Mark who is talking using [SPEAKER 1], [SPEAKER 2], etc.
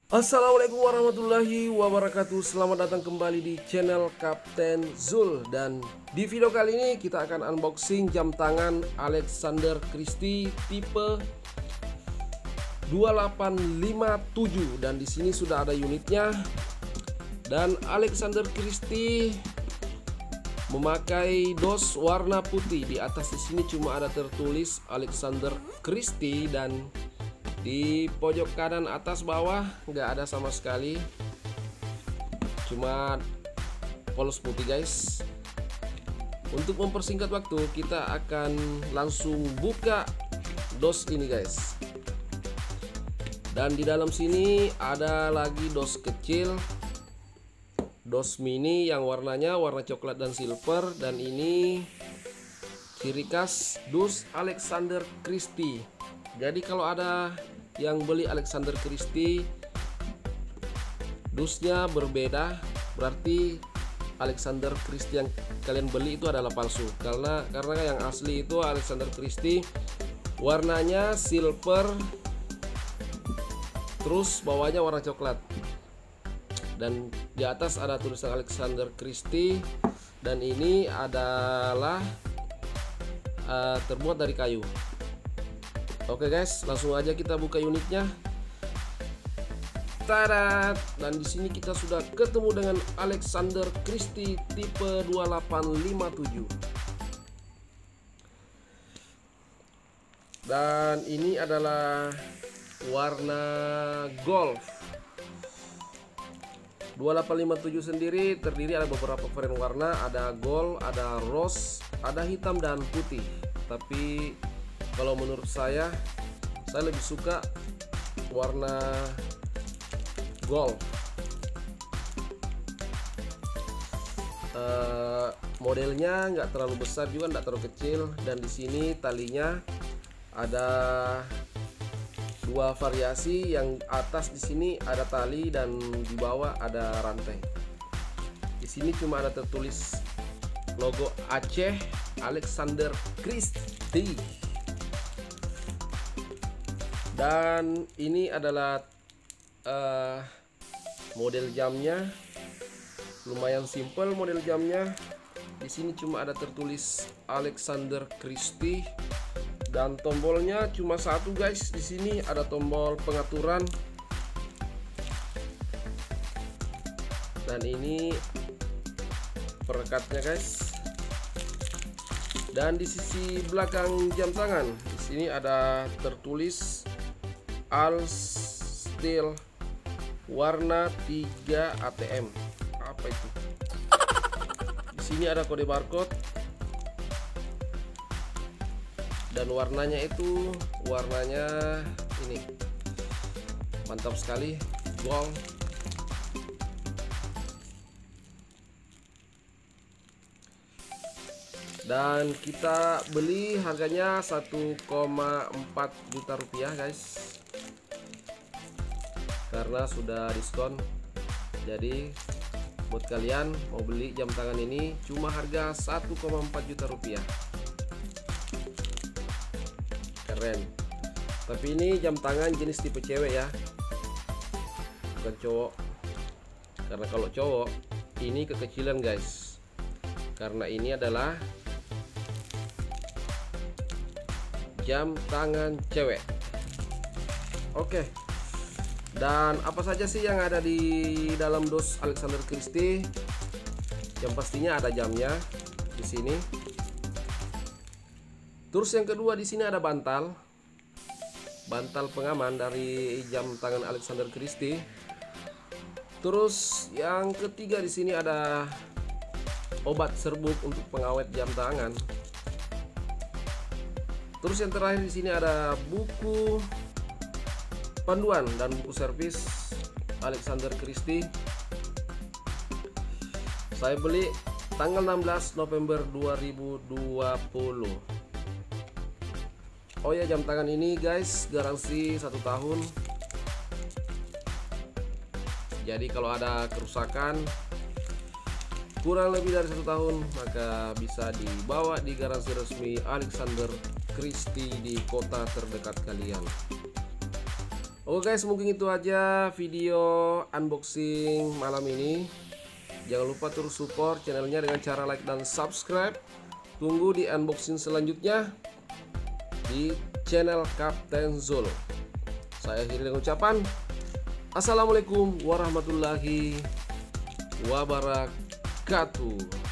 [SPEAKER 1] Assalamualaikum warahmatullahi wabarakatuh. Selamat datang kembali di channel Kapten Zul. Dan di video kali ini kita akan unboxing jam tangan Alexander Christie tipe 2857. Dan di sini sudah ada unitnya. Dan Alexander Christie memakai dos warna putih. Di atas di sini cuma ada tertulis Alexander Christie, dan di pojok kanan atas bawah nggak ada sama sekali, cuma polos putih guys. Untuk mempersingkat waktu, kita akan langsung buka dos ini guys. Dan di dalam sini ada lagi dos kecil, dos mini yang warnanya warna coklat dan silver. Dan ini ciri khas dus Alexander Christie. Jadi kalau ada yang beli Alexander Christie dusnya berbeda, berarti Alexander Christie yang kalian beli itu adalah palsu. Karena yang asli itu Alexander Christie warnanya silver, terus bawahnya warna coklat, dan di atas ada tulisan Alexander Christie. Dan ini adalah terbuat dari kayu. Oke guys, langsung aja kita buka unitnya. Tada! Dan di sini kita sudah ketemu dengan Alexander Christie tipe 2857. Dan ini adalah warna golf. 2857 sendiri terdiri ada beberapa varian warna, ada gold, ada rose, ada hitam dan putih. Tapi kalau menurut saya lebih suka warna gold. Modelnya nggak terlalu besar juga, nggak terlalu kecil. Dan di sini talinya ada dua variasi, yang atas di sini ada tali dan di bawah ada rantai. Di sini cuma ada tertulis logo Aceh Alexander Christie. Dan ini adalah model jamnya, lumayan simple model jamnya. Di sini cuma ada tertulis Alexander Christie, dan tombolnya cuma satu guys. Di sini ada tombol pengaturan, dan ini perekatnya guys. Dan di sisi belakang jam tangan di sini ada tertulis All Steel warna 3 ATM. Apa itu? Di sini ada kode barcode, dan warnanya itu warnanya ini mantap sekali, gold. Dan kita beli harganya 1,4 juta rupiah guys, karena sudah diskon. Jadi buat kalian mau beli jam tangan ini cuma harga 1,4 juta rupiah. Keren. Tapi ini jam tangan jenis tipe cewek ya, bukan cowok. Karena kalau cowok ini kekecilan guys, karena ini adalah jam tangan cewek. Oke. Dan apa saja sih yang ada di dalam dos Alexander Christie? Yang pastinya ada jamnya di sini. Terus yang kedua di sini ada bantal pengaman dari jam tangan Alexander Christie. Terus yang ketiga di sini ada obat serbuk untuk pengawet jam tangan. Terus yang terakhir di sini ada buku panduan dan buku servis Alexander Christie. Saya beli tanggal 16 November 2020. Oh ya, jam tangan ini guys garansi 1 tahun. Jadi kalau ada kerusakan kurang lebih dari 1 tahun, maka bisa dibawa di garansi resmi Alexander Christie di kota terdekat kalian. Oke guys, mungkin itu aja video unboxing malam ini. Jangan lupa terus support channelnya dengan cara like dan subscribe. Tunggu di unboxing selanjutnya di channel Kapten Zul. Saya akhiri dengan ucapan Assalamualaikum warahmatullahi wabarakatuh.